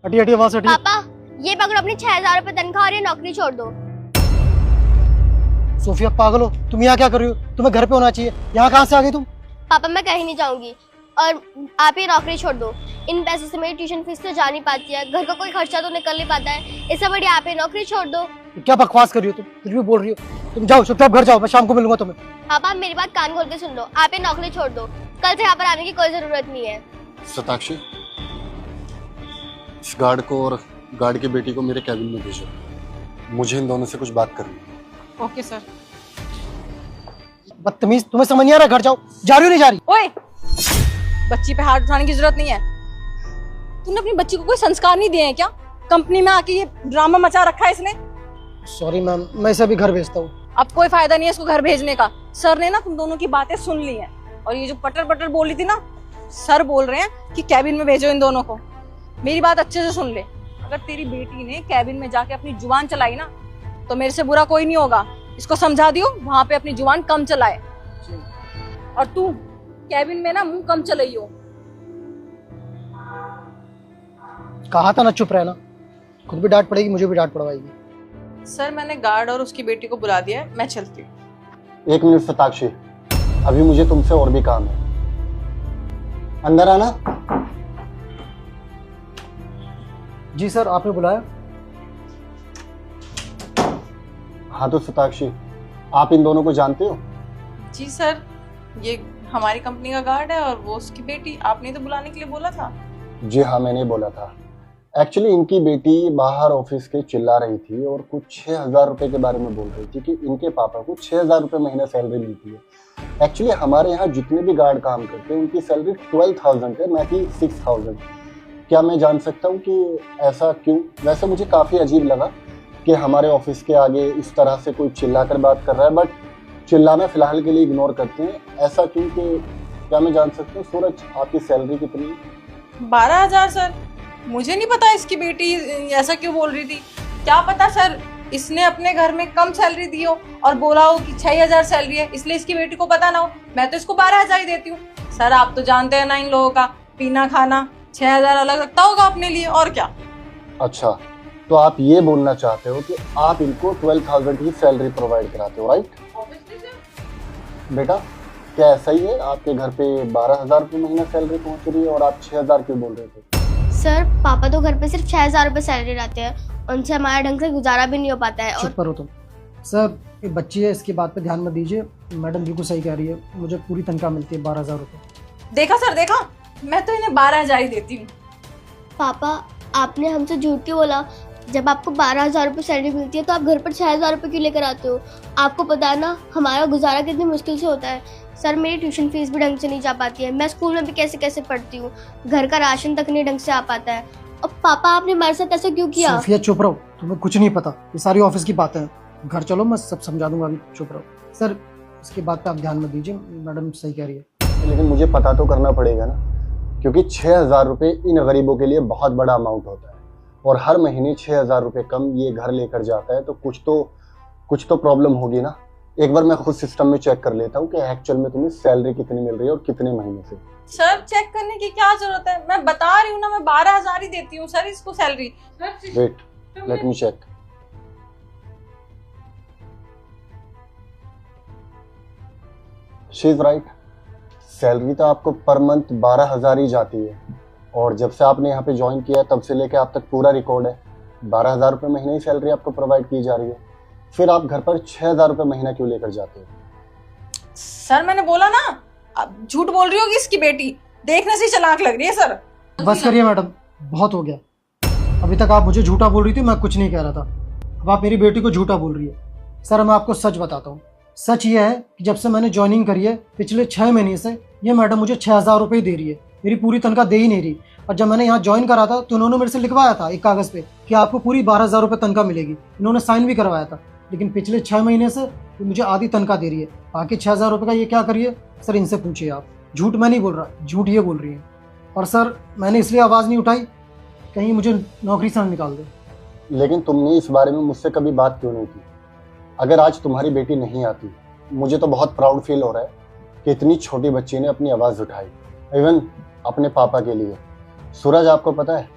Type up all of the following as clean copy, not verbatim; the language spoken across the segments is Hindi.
हटी हटी वहां से हटी। पापा ये पकड़ो अपनी 6,000 रुपए तनख्वाह और ये नौकरी छोड़ दो। सोफिया पागल हो तुम, यहाँ क्या कर रही हो? तुम्हें घर पे होना चाहिए, यहाँ कहाँ से आ गई तुम? पापा मैं कहीं नहीं जाऊंगी और आप ये नौकरी छोड़ दो। इन पैसे से मेरी ट्यूशन फीस तो जा नहीं पाती है, घर का कोई खर्चा तो निकल नहीं पाता है, इससे बढ़िया आप ये नौकरी छोड़ दो। क्या बकवास कर रही हो तुम? कुछ भी बोल रही हो? तुम जाओ चुपचाप घर जाओ, मैं शाम को मिलूंगा तुम्हें। पापा मेरी बात कान खोल के सुन लो, आप ये नौकरी छोड़ दो, कल से यहाँ पर आने की कोई जरूरत नहीं है। सताक्षी, इस गार्ड को और गार्ड की बेटी को मेरे कैबिन में भेजो, मुझे इन दोनों से कुछ बात करनी है। Okay sir. बदतमीज, तुम्हें समझ नहीं आ रहा? घर जाओ। जा रही हो नहीं जा रही? ओए, बच्ची पे हाथ उठाने की जरूरत नहीं है। तूने अपनी बच्ची को कोई संस्कार नहीं दिए हैं क्या? कंपनी में आके ये ड्रामा मचा रखा है इसने। सॉरी मैम, मैं इसे अभी घर भेजता हूँ। अब कोई फायदा नहीं है इसको घर भेजने का। सर ने ना तुम दोनों की बातें सुन ली हैं और ये जो पटर पटर बोल रही थी ना, सर बोल रहे हैं कि कैबिन में भेजो इन दोनों को। मेरी बात अच्छे से सुन ले, अगर तेरी बेटी ने कैबिन में जाके अपनी जुबान चलाई ना तो मेरे से बुरा कोई नहीं होगा। इसको समझा दियो वहां पे अपनी जुबान कम चलाए। और तू कैबिन में ना मुंह कम चलाइयो। कहा था ना चुप रहना, खुद भी डांट पड़ेगी, मुझे भी डांट पड़वाएगी। सर मैंने गार्ड और उसकी बेटी को बुला दिया है, मैं चलती हूँ। 1 मिनट सताक्षी, अभी मुझे तुमसे और भी काम है। अंदर आना। जी सर, आपने बुलाया? हाँ तो सताक्षी, आप इन दोनों को जानते हो? जी सर, ये हमारी कंपनी का गार्ड है और वो उसकी बेटी। आपने तो बुलाने के लिए बोला था। जी हाँ, मैंने बोला था। एक्चुअली इनकी बेटी बाहर ऑफिस के चिल्ला रही थी और कुछ 6,000 रुपए के बारे में बोल रही थी कि इनके पापा को 6,000 रुपए महीना सैलरी मिलती है। एक्चुअली हमारे यहाँ जितने भी गार्ड काम करते हैं उनकी सैलरी 12,000 है, ना कि 6,000। क्या मैं जान सकता हूँ कि ऐसा क्यों? वैसे मुझे काफ़ी अजीब लगा कि हमारे ऑफिस के आगे इस तरह से कोई चिल्ला कर बात कर रहा है, बट चिल्लाना फिलहाल के लिए इग्नोर करते हैं। ऐसा क्यों? कि क्या मैं जान सकता हूँ सूरज आपकी सैलरी कितनी? 12,000 सर। मुझे नहीं पता इसकी बेटी ऐसा क्यों बोल रही थी। क्या पता सर इसने अपने घर में कम सैलरी दी हो और बोला हो कि 6,000 सैलरी है, इसलिए इसकी बेटी को पता ना हो। मैं तो इसको 12,000 ही देती हूँ। सर आप तो जानते हैं ना इन लोगों का पीना खाना, 6,000 अलग रखता होगा अपने लिए, और क्या। अच्छा, तो आप ये बोलना चाहते हो कि आप इनको 12,000 की सैलरी प्रोवाइड कराते हो, राइट? बेटा क्या ऐसा ही है? आपके घर पे 12,000 रुपये महीना सैलरी पहुंच रही है और आप 6,000 क्यों बोल रहे थे? सर पापा तो घर पे सिर्फ 6,000 रुपए सैलरी लाते हैं, उनसे हमारा ढंग से गुजारा भी नहीं हो पाता है। चुप करो तुम। सर एक बच्ची है, इसकी बात पे ध्यान मत दीजिए। मैडम बिल्कुल सही कह रही है, मुझे पूरी तनख्वाह मिलती है 12,000 रुपये। देखा सर, देखा, मैं तो इन्हें 12,000 ही देती हूँ। पापा आपने हमसे झूठ क्यों बोला? जब आपको 12,000 रुपये सैलरी मिलती है तो आप घर पर 6,000 रुपये क्यों लेकर आते हो? आपको पता है ना हमारा गुजारा कितनी मुश्किल से होता है। सर मेरी ट्यूशन फीस भी ढंग से नहीं जा पाती है, मैं स्कूल में भी कैसे कैसे पढ़ती हूँ, घर का राशन तक नहीं ढंग से आ पाता है। और पापा आपने हमारे साथ ऐसा क्यों किया? सोफिया चुप रहो, तुम्हें कुछ नहीं पता, ये सारी ऑफिस की बातें हैं। घर चलो, मैं सब समझा दूंगा, अभी चुप रहो। सर इसकी बात पे आप ध्यान मत दीजिए, मैडम सही कह रही है। लेकिन मुझे पता तो करना पड़ेगा ना, क्योंकि 6,000 रुपये इन गरीबों के लिए बहुत बड़ा अमाउंट होता है और हर महीने 6,000 रुपये कम ये घर लेकर जाता है, तो कुछ तो प्रॉब्लम होगी ना। एक बार मैं खुद सिस्टम में चेक कर लेता हूँ कि एक्चुअल में तुम्हें सैलरी कितनी मिल रही है और कितने महीने से। सर चेक करने की क्या जरूरत है, मैं बता रही हूँ ना, मैं 12,000 ही देती हूँ सर इसको salary. Wait, let me check. She is right, salary तो आपको पर मंथ 12,000 ही जाती है और जब से आपने यहाँ पे ज्वाइन किया तब से लेके आप तक पूरा रिकॉर्ड है 12,000 रुपये महीने ही सैलरी आपको प्रोवाइड की जा रही है। फिर आप घर पर 6,000 रुपये महीना क्यों लेकर जाते हो? सर मैंने बोला ना, अब झूठ बोल रही होगी इसकी बेटी, देखने से ही चालाक लग रही है सर। बस करिए मैडम, बहुत हो गया। अभी तक आप मुझे झूठा बोल रही थी, मैं कुछ नहीं कह रहा था। अब आप मेरी बेटी को झूठा बोल रही है। सर मैं आपको सच बताता हूँ, सच ये है कि जब से मैंने ज्वाइनिंग करी है पिछले 6 महीने से ये मैडम मुझे 6,000 रुपये दे रही है, मेरी पूरी तनख्वाह दे ही नहीं रही। और जब मैंने यहाँ ज्वाइन करा था तो उन्होंने मेरे से लिखवाया था एक कागज़ पे कि आपको पूरी 12,000 रुपये तनख्वाह मिलेगी, इन्होंने साइन भी करवाया था। लेकिन पिछले 6 महीने से ये मुझे आधी तनख्वाह दे रही है, बाकी 6,000 रुपये का ये क्या करिए? सर इनसे पूछिए आप। झूठ मैं नहीं बोल रहा, झूठ ये बोल रही है। और सर मैंने इसलिए आवाज़ नहीं उठाई कहीं मुझे नौकरी से ना निकाल दे। लेकिन तुमने इस बारे में मुझसे कभी बात क्यों नहीं की? अगर आज तुम्हारी बेटी नहीं आती, मुझे तो बहुत प्राउड फील हो रहा है कि इतनी छोटी बच्ची ने अपनी आवाज़ उठाई, इवन अपने पापा के लिए। सूरज आपको पता है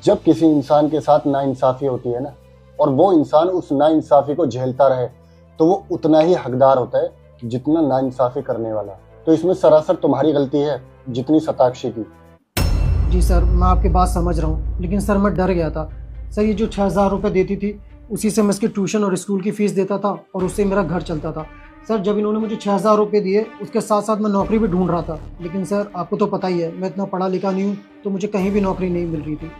जब किसी इंसान के साथ नाइंसाफी होती है ना, और वो इंसान उस नाइंसाफी को झेलता रहे, तो वो उतना ही हकदार होता है जितना नाइंसाफी करने वाला। तो इसमें सरासर तुम्हारी गलती है जितनी शताक्षी की। जी सर, मैं आपकी बात समझ रहा हूँ, लेकिन सर मैं डर गया था। सर ये जो 6,000 रुपये देती थी, उसी से मैं इसकी ट्यूशन और स्कूल की फ़ीस देता था और उससे मेरा घर चलता था। सर जब इन्होंने मुझे 6,000 रुपये दिए, उसके साथ साथ मैं नौकरी भी ढूंढ रहा था, लेकिन सर आपको तो पता ही है मैं इतना पढ़ा लिखा नहीं हूँ, तो मुझे कहीं भी नौकरी नहीं मिल रही थी।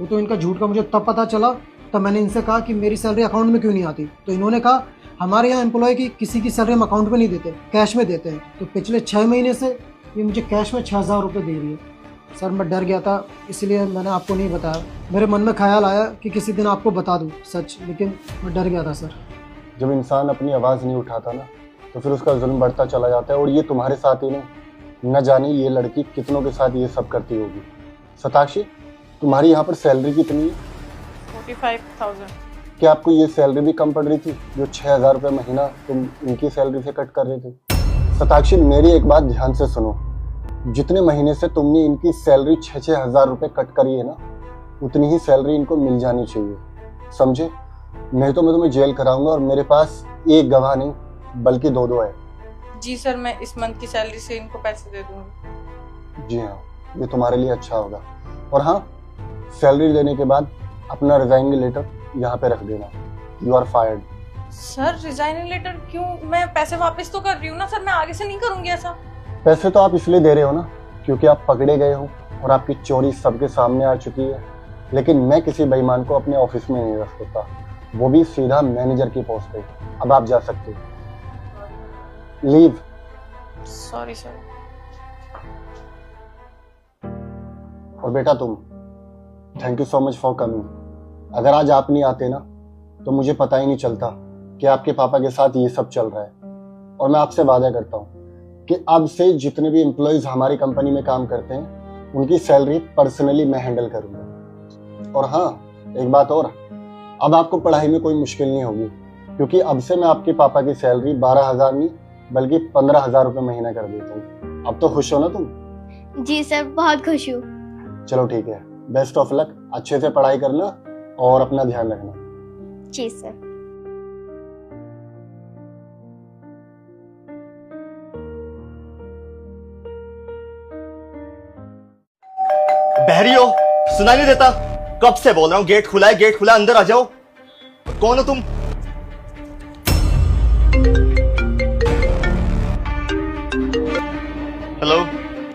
वो तो इनका झूठ का मुझे तब पता चला, तब मैंने इनसे कहा कि मेरी सैलरी अकाउंट में क्यों नहीं आती, तो इन्होंने कहा हमारे यहाँ एम्प्लॉय की किसी की सैलरी हम अकाउंट में नहीं देते, कैश में देते हैं। तो पिछले 6 महीने से ये मुझे कैश में 6,000 रुपये दे रही है। सर मैं डर गया था, इसलिए मैंने आपको नहीं बताया। मेरे मन में ख्याल आया कि किसी दिन आपको बता दूं सच, लेकिन मैं डर गया था सर। जब इंसान अपनी आवाज़ नहीं उठाता ना, तो फिर उसका जुल्म बढ़ता चला जाता है। और ये तुम्हारे साथ ही नहीं, न जाने ये लड़की कितनों के साथ ये सब करती होगी। शताक्षी, तुम्हारी यहाँ पर सैलरी कितनी है? 45,000। क्या आपको ये सैलरी भी कम पड़ रही थी जो 6,000 रुपये महीना तुम इनकी सैलरी से कट कर रहे थे? शताक्षी, मेरी एक बात ध्यान से सुनो, जितने महीने से तुमने इनकी सैलरी 6-6 हज़ार रुपये कट करी है ना, उतनी ही सैलरी इनको मिल जानी चाहिए, समझे? नहीं तो मैं तुम्हें जेल कराऊंगा, और मेरे पास एक गवाह नहीं बल्कि 2-2 है। जी सर, मैं इस मंथ की सैलरी से इनको पैसे दे दूंगी। जी हाँ, ये तुम्हारे लिए अच्छा होगा। और हाँ, सैलरी देने के बाद अपना रिजाइनिंग लेटर यहाँ पे रख देना। You are fired. Sir resigning letter क्यों? मैं पैसे वापस तो कर रही हूँ ना सर, मैं आगे से नहीं करूंगी ऐसा। पैसे तो आप इसलिए दे रहे हो ना क्योंकि आप पकड़े गए हो और आपकी चोरी सबके सामने आ चुकी है। लेकिन मैं किसी बेईमान को अपने ऑफिस में नहीं रख सकता, वो भी सीधा मैनेजर की पोस्ट पे। अब आप जा सकते हो। लीव। Sorry sir. और बेटा तुम, thank you so much for coming. अगर आज आप नहीं आते ना, तो मुझे पता ही नहीं चलता कि आपके पापा के साथ ये सब चल रहा है। और मैं आपसे वादा करता हूँ कि अब से जितने भी एम्प्लॉयज हमारी कंपनी में काम करते हैं, उनकी सैलरी पर्सनली मैं हैंडल करूंगा। और हाँ, एक बात और, अब आपको पढ़ाई में कोई मुश्किल नहीं होगी, क्योंकि अब से मैं आपके पापा की सैलरी 12,000 नहीं बल्कि 15,000 रुपये महीना कर देता हूँ। अब तो खुश हो ना तुम? जी सर, बहुत खुश हूँ। चलो ठीक है, बेस्ट ऑफ लक। अच्छे से पढ़ाई करना और अपना ध्यान रखना। जी सर। बहरी हो, सुनाई नहीं देता? कब से बोल रहा हूँ गेट खुला है, गेट खुला है, अंदर आ जाओ। कौन हो तुम? हेलो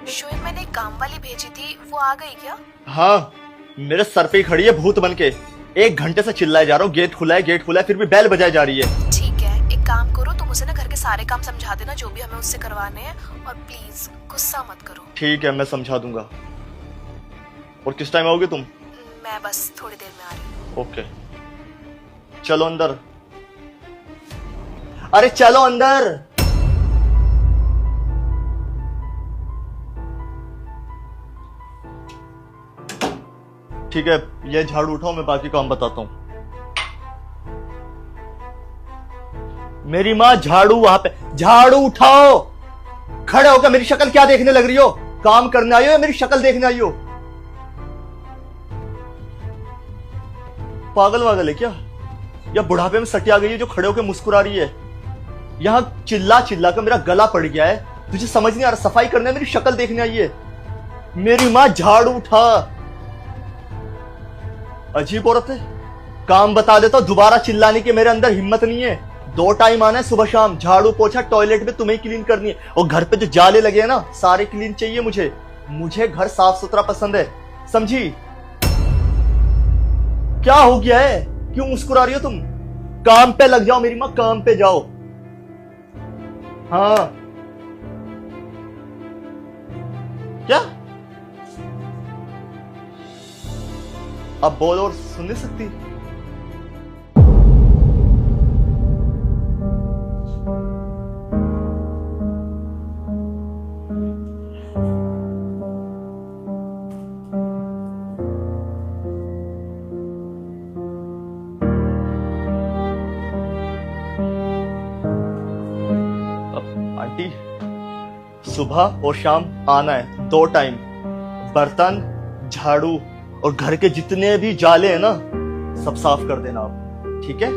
शोएब, मैंने एक काम वाली भेजी थी, वो आ गई क्या? हाँ, मेरे सर पे ही खड़ी है भूत बन के। 1 घंटे से चिल्लाए जा रहा हूँ गेट खुला है, गेट खुला है, फिर भी बेल बजाई जा रही है। ठीक है, एक काम करो, तुम उसे ना घर के सारे काम समझा देना जो भी हमें उससे करवाने हैं, और प्लीज गुस्सा मत करो। ठीक है, मैं समझा दूंगा। और किस टाइम आओगे तुम? मैं बस थोड़ी देर में आ रही हूँ। ओके, चलो अंदर। अरे चलो अंदर। ठीक है, ये झाड़ू उठाओ, मैं बाकी काम बताता हूँ। मेरी माँ, झाड़ू वहां पे, झाड़ू उठाओ। खड़े होकर मेरी शक्ल क्या देखने लग रही हो? काम करने आई हो या मेरी शक्ल देखने आई हो? पागल वागल है क्या? या बुढ़ापे में सटी आ गई है जो खड़े होकर मुस्कुरा रही है? यहां चिल्ला चिल्ला कर मेरा गला पड़ गया है, तुझे समझ नहीं आ रहा? सफाई करने मेरी शक्ल देखने आई है। मेरी माँ, झाड़ू उठा। अजीब औरत है। काम बता देता हूं, दोबारा चिल्लाने की मेरे अंदर हिम्मत नहीं है। 2 टाइम आना है, सुबह शाम। झाड़ू पोछा टॉयलेट में तुम्हें क्लीन करनी है, और घर पे जो जाले लगे हैं ना, सारे क्लीन चाहिए मुझे। मुझे घर साफ सुथरा पसंद है, समझी? क्या हो गया है? क्यों मुस्कुरा रही हो तुम? काम पे लग जाओ मेरी माँ, काम पे जाओ। हाँ, क्या? अब बोल, और सुन नहीं सकती? आंटी, सुबह और शाम आना है, 2 टाइम। बर्तन, झाड़ू और घर के जितने भी जाले हैं ना सब साफ कर देना आप, ठीक है?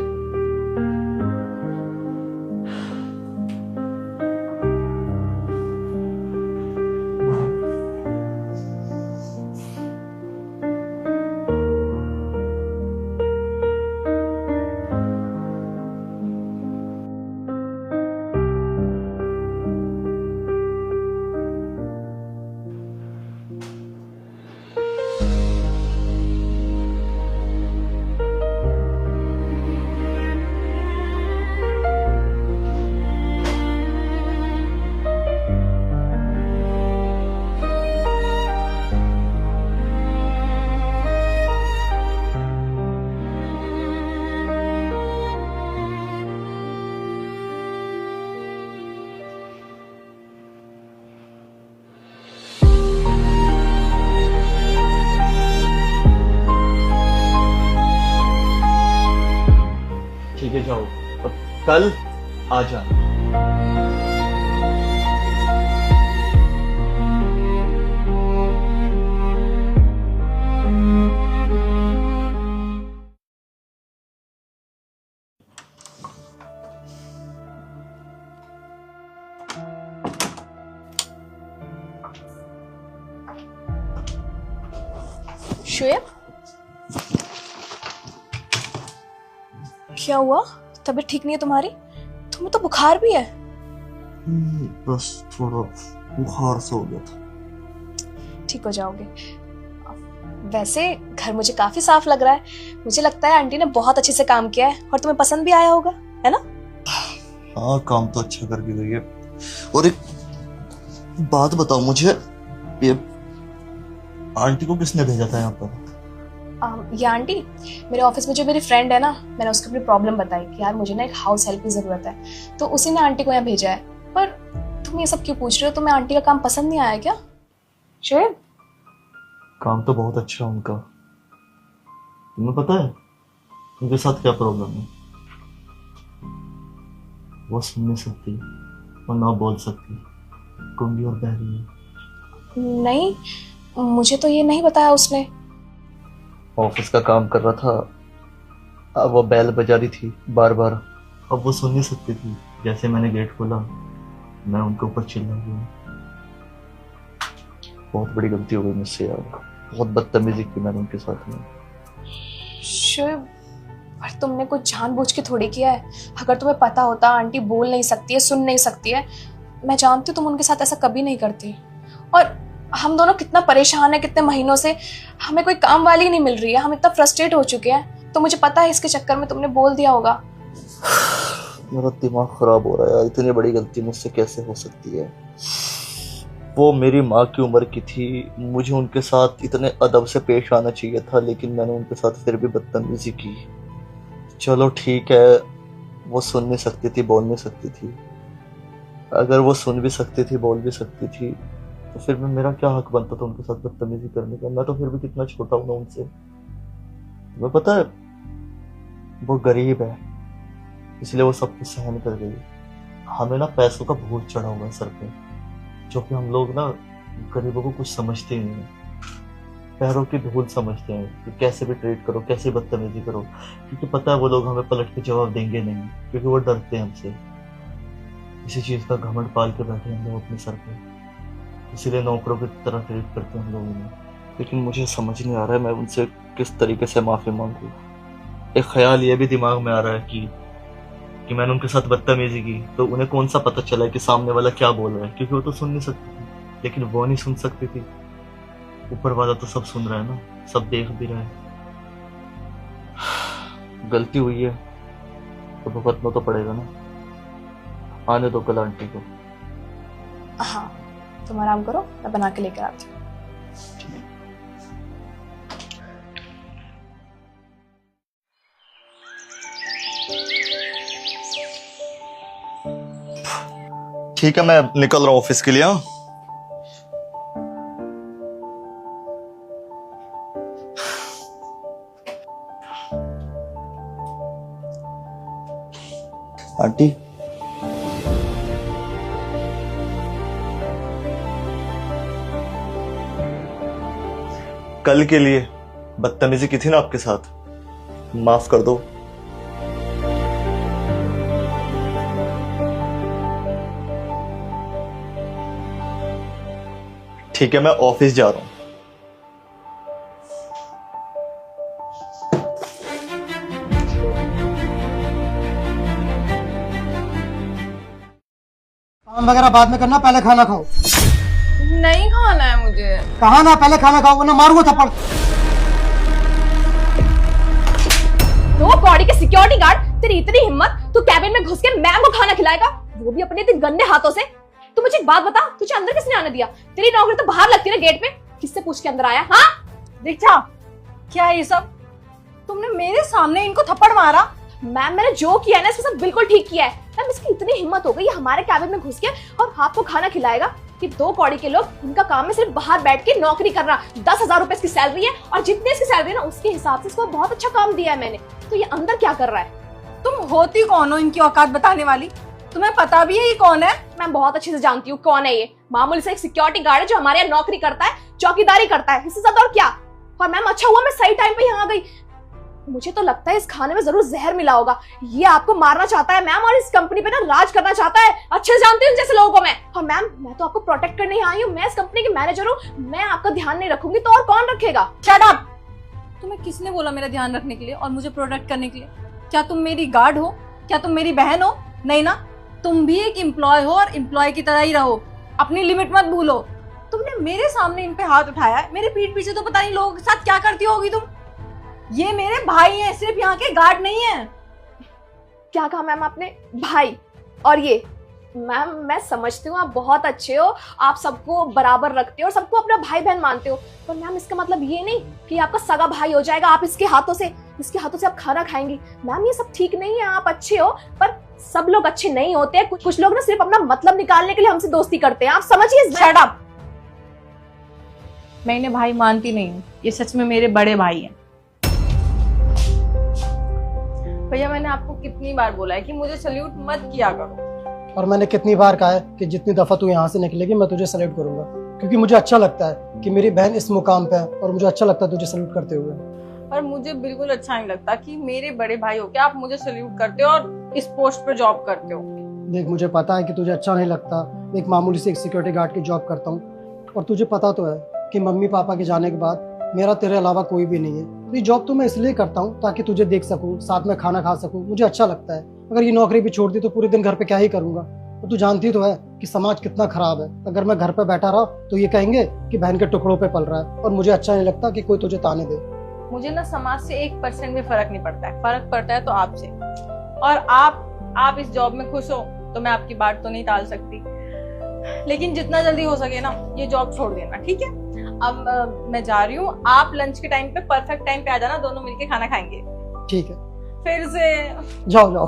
ठीक है जाओ, अब कल आ जाना। शोएब, क्या हुआ? तबीयत ठीक नहीं है तुम्हारी? तुम्हें तो बुखार भी है। बस थोड़ा बुखार सा हो गया था। ठीक हो जाओगे। वैसे घर मुझे काफी साफ लग रहा है। मुझे लगता है आंटी ने बहुत अच्छे से काम किया है और तुम्हें पसंद भी आया होगा, है ना? हाँ, काम तो अच्छा करके गई है। और एक बात बताओ मुझे, ये आंटी को किसने भेजा था यहाँ पर? ये आंटी मेरे ऑफिस में जो मेरी फ्रेंड है ना, मैंने उसको अपनी प्रॉब्लम बताई कि यार मुझे ना एक हाउस हेल्प की जरूरत है, तो उसी ने आंटी को यहाँ भेजा है। पर तुम ये सब क्यों पूछ रहे हो? तुम्हें आंटी का काम पसंद नहीं आया क्या? शोएब, काम तो बहुत अच्छा है उनका। तुम्हें पता है उनके साथ क्या प्रॉब्लम है? वो सुन नहीं सकती और ना बोल सकती, गूंगी और बहरी है। नहीं, मुझे तो ये नहीं बताया उसने। ऑफिस का काम कर रहा था, अब वो बेल बजा रही थी बार बार। अब वो सुन नहीं सकती थी। जैसे मैंने गेट खोला, मैं उनके ऊपर चिल्ला गया। बहुत बड़ी गलती हो गई मुझसे यार, बहुत बदतमीजी की मैंने उनके साथ में। शोएब, पर तुमने कुछ जानबूझ के थोड़ी किया है। अगर तुम्हें पता होता आंटी बोल नहीं सकती है, सुन नहीं सकती है, मैं जानती हूँ तुम उनके साथ ऐसा कभी नहीं करती। और हम दोनों कितना परेशान है, कितने महीनों से हमें कोई काम वाली नहीं मिल रही है, हम इतना फ्रस्ट्रेट हो चुके हैं। तो मुझे पता है इसके चक्कर में तुमने बोल दिया होगा। मेरा दिमाग खराब हो रहा है यार, इतनी बड़ी गलती मुझसे कैसे हो सकती है? वो मेरी माँ की उम्र की थी, मुझे उनके साथ इतने अदब से पेश आना चाहिए था, लेकिन मैंने उनके साथ फिर भी बदतमीजी की। चलो ठीक है, वो सुन नहीं सकती थी, बोल नहीं सकती थी। अगर वो सुन भी सकती थी, बोल भी सकती थी, तो फिर मैं मेरा क्या हक बनता था उनके साथ बदतमीजी करने का? मैं तो फिर भी कितना छोटा हूं ना उनसे। तुम्हें पता है वो गरीब है, इसलिए वो सब कुछ सहन कर गई। हमें ना पैसों का भूत चढ़ा हुआ है सर पे, जो कि हम लोग ना गरीबों को कुछ समझते ही नहीं, पैरों की धूल समझते हैं कि कैसे भी ट्रीट करो, कैसे बदतमीजी करो, क्योंकि पता है वो लोग हमें पलट के जवाब देंगे नहीं, क्योंकि वो डरते हैं हमसे। इसी चीज का घमंड पाल के बैठे हम लोग अपने सर पे, इसीलिए नौकरों की तरह ट्रीट करते हैं हम लोगों ने। लेकिन मुझे समझ नहीं आ रहा है मैं उनसे किस तरीके से माफी मांगू। एक ख्याल ये भी दिमाग में आ रहा है कि मैंने उनके साथ बदतमीजी की तो उन्हें कौन सा पता चला है कि सामने वाला क्या बोल रहा है, क्योंकि वो तो सुन नहीं सकती थी। लेकिन वो नहीं सुन सकती थी, ऊपर वाला तो सब सुन रहा है ना, सब देख भी रहा है। गलती हुई है तो भुगतना तो पड़ेगा ना। आने दो कल आंटी को। हाँ, तुम आराम करो, मैं बना के लेकर आती हूँ। ठीक है, मैं निकल रहा हूँ ऑफिस के लिए। हाँ, आंटी कल के लिए बदतमीजी की थी ना आपके साथ, माफ कर दो। ठीक है, मैं ऑफिस जा रहा हूं। काम वगैरह बाद में करना, पहले खाना खाओ। नहीं खाना है मुझे। कहा ना पहले खाना खाओ वरना मारूंगा थप्पड़। दो कौड़ी के सिक्योरिटी गार्ड, तेरी इतनी हिम्मत, तू कैबिन में घुस के मैम को खाना खिलाएगा, वो भी अपने इतने गंदे हाथों से। तू मुझे एक बात बता, तुझे अंदर किसने आने दिया? तेरी नौकरी तो बाहर लगती है ना गेट पे, किससे पूछ के अंदर आया? हाँ दीक्षा, क्या है ये सब? तुमने मेरे सामने इनको थप्पड़ मारा? मैम मैंने जो किया है ना इसके साथ बिल्कुल ठीक किया है। मैम इसकी इतनी हिम्मत हो गई हमारे कैबिन में घुस के और आपको खाना खिलाएगा कि दो कौड़ी के लोग, उनका काम है सिर्फ बाहर बैठ के नौकरी करना। 10,000 रुपए इसकी सैलरी है और जितनी इसकी सैलरी है ना उसके हिसाब से इसको बहुत अच्छा काम दिया है मैंने। तो ये अंदर क्या कर रहा है? तुम होती कौन हो इनकी औकात बताने वाली? तुम्हें पता भी है ये कौन है? मैं बहुत अच्छे से जानती हूँ कौन है ये। मामूली से एक सिक्योरिटी गार्ड है जो हमारे यहाँ नौकरी करता है, चौकीदारी करता है, इससे ज्यादा और क्या। और मैम अच्छा हुआ मैं सही टाइम पे यहाँ आ गई। मुझे तो लगता है इस खाने में जरूर जहर मिला होगा। ये आपको मारना चाहता है मैम और इस कंपनी पे ना राज करना चाहता है। अच्छे से जानती हूँ जैसे लोगों को मैं। और मैम मैं तो आपको प्रोटेक्ट करने ही आई हूँ, मैं इस कंपनी की मैनेजर हूँ। मैं आपका ध्यान नहीं रखूंगी तो और कौन रखेगा? Shut up! तुम्हें किसने बोला मेरा ध्यान रखने के लिए और मुझे प्रोटेक्ट करने के लिए? क्या तुम मेरी गार्ड हो? क्या तुम मेरी बहन हो? नहीं ना, तुम भी एक एम्प्लॉय हो और एम्प्लॉय की तरह ही रहो। अपनी लिमिट मत भूलो। तुमने मेरे सामने इन पे हाथ उठाया है, मेरे पीठ पीछे तो पता नहीं लोगों के साथ क्या करती होगी तुम। ये मेरे भाई हैं, सिर्फ यहाँ के गार्ड नहीं है। क्या कहा मैम आपने? भाई? और ये मैम मैं समझती हूँ आप बहुत अच्छे हो, आप सबको बराबर रखते हो और सबको अपना भाई बहन मानते हो, पर मैम इसका मतलब ये नहीं कि आपका सगा भाई हो जाएगा आप इसके हाथों से आप खाना खाएंगी। मैम ये सब ठीक नहीं है। आप अच्छे हो पर सब लोग अच्छे नहीं होते। कुछ लोग ना सिर्फ अपना मतलब निकालने के लिए हमसे दोस्ती करते हैं, आप समझिए। Shut up! मैं इन्हें भाई मानती नहीं हूँ, ये सच में मेरे बड़े भाई हैं। भैया मैंने आपको कितनी बार बोला है कि मुझे सल्यूट मत किया करो। और मैंने कितनी बार कहा है कि जितनी दफा तू यहाँ से निकलेगी मैं तुझे सल्यूट करूंगा, क्योंकि मुझे अच्छा लगता है कि मेरी बहन इस मुकाम पे है और मुझे अच्छा लगता है तुझे सल्यूट करते हुए। और मुझे बिल्कुल अच्छा नहीं लगता कि मेरे बड़े भाई हो के आप मुझे सल्यूट करते हो और इस पोस्ट पे जॉब करते हो। देख मुझे पता है कि तुझे अच्छा नहीं लगता, मैं एक मामूली से एक सिक्योरिटी गार्ड की जॉब करता हूँ और तुझे पता तो है कि मम्मी पापा के जाने के बाद मेरा तेरे अलावा कोई भी नहीं है। तो ये जॉब तो मैं इसलिए करता हूँ ताकि तुझे देख सकूँ, साथ में खाना खा सकूँ, मुझे अच्छा लगता है। अगर ये नौकरी भी छोड़ दी तो पूरे दिन घर पे क्या ही करूँगा। तो तू जानती तो है कि समाज कितना खराब है। अगर मैं घर पे बैठा रहा तो ये कहेंगे कि बहन के टुकड़ों पे पल रहा है और मुझे अच्छा नहीं लगता कि कोई तुझे ताने दे। मुझे ना समाज से 1% भी फर्क नहीं पड़ता है, फर्क पड़ता है तो आपसे। और आप इस जॉब में खुश हो तो मैं आपकी बात तो नहीं टाल सकती, लेकिन जितना जल्दी हो सके ना ये जॉब छोड़ देना, ठीक है? अब मैं जा रही हूँ, आप लंच के टाइम पे परफेक्ट टाइम पे आ जाना, दोनों मिलके खाना खाएंगे। ठीक है, फिर से जाओ जाओ।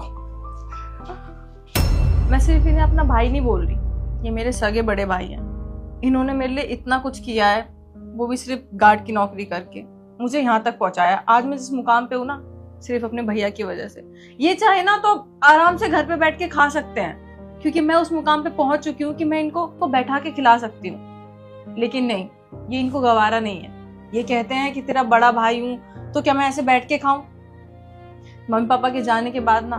मैं सिर्फ इन्हें अपना भाई नहीं बोल रही, ये मेरे सगे बड़े भाई हैं। इन्होंने मेरे लिए इतना कुछ किया है, वो भी सिर्फ गार्ड की नौकरी करके मुझे यहाँ तक पहुंचाया। आज मैं जिस मुकाम पे हूँ ना, सिर्फ अपने भैया की वजह से। ये चाहे ना तो आराम से घर पे बैठ के खा सकते हैं, क्योंकि मैं उस मुकाम पे पहुंच चुकी हूँ कि मैं इनको बैठा के खिला सकती हूँ। लेकिन नहीं, ये इनको गवारा नहीं है। ये कहते हैं कि तेरा बड़ा भाई हूँ तो क्या मैं ऐसे बैठ के खाऊं? मम्मी पापा के जाने के बाद ना,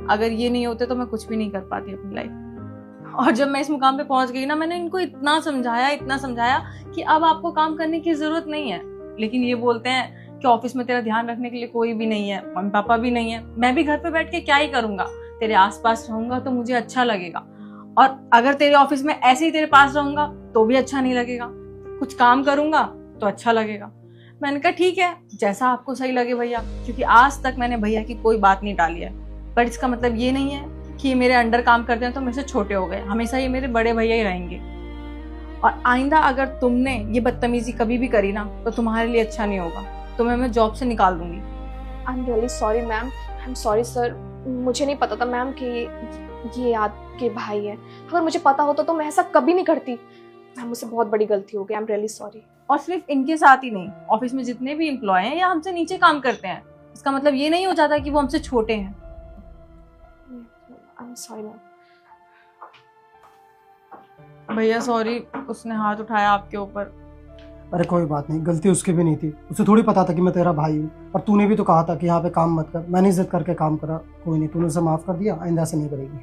अगर ये नहीं होते तो मैं कुछ भी नहीं कर पाती अपनी लाइफ। और जब मैं इस मुकाम पे पहुंच गई ना, मैंने इनको इतना समझाया कि अब आपको काम करने की जरूरत नहीं है। लेकिन ये बोलते हैं कि ऑफिस में तेरा ध्यान रखने के लिए कोई भी नहीं है, मम्मी पापा भी नहीं है, मैं भी घर पे बैठ के क्या ही करूंगा? तेरे आसपास रहूंगा तो मुझे अच्छा लगेगा, और अगर तेरे ऑफिस में ऐसे ही तेरे पास रहूंगा तो भी अच्छा नहीं लगेगा। कुछ काम करूंगा तो अच्छा लगेगा। मैंने कहा ठीक है, जैसा आपको सही लगे भैया, क्योंकि आज तक मैंने भैया की कोई बात नहीं टाली है। पर इसका मतलब ये नहीं है कि ये मेरे अंडर काम करते हैं तो मेरे से छोटे हो गए। हमेशा ये मेरे बड़े भैया ही रहेंगे। और आइंदा अगर तुमने ये बदतमीजी कभी भी करी ना, तो तुम्हारे लिए अच्छा नहीं होगा। तुम्हें मैं जॉब से निकाल दूंगी। I am really sorry ma'am, I am sorry sir. मुझे नहीं पता था मैम कि ये आपके भाई है। अगर मुझे पता होता तो मैं ऐसा कभी नहीं करती। मैम मुझसे बहुत बड़ी गलती हो गई, आई एम रियली सॉरी। और सिर्फ इनके साथ ही नहीं, ऑफिस में जितने भी एम्प्लॉय हैं या हमसे नीचे काम करते हैं, इसका मतलब ये नहीं हो जाता कि वो हमसे छोटे हैं। I am sorry ma'am. भैया सॉरी, उसने हाथ उठाया आपके ऊपर। अरे कोई बात नहीं, गलती उसकी भी नहीं थी, उसे थोड़ी पता था कि मैं तेरा भाई हूँ। और तूने भी तो कहा था कि यहाँ पे काम मत कर, मैंने इज्जत करके काम करा। कोई नहीं, तूने उसे माफ कर दिया, आइंदा से नहीं करेगी।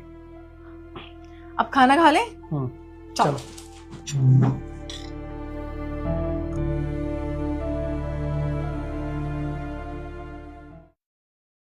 अब खाना खा ले। चलो।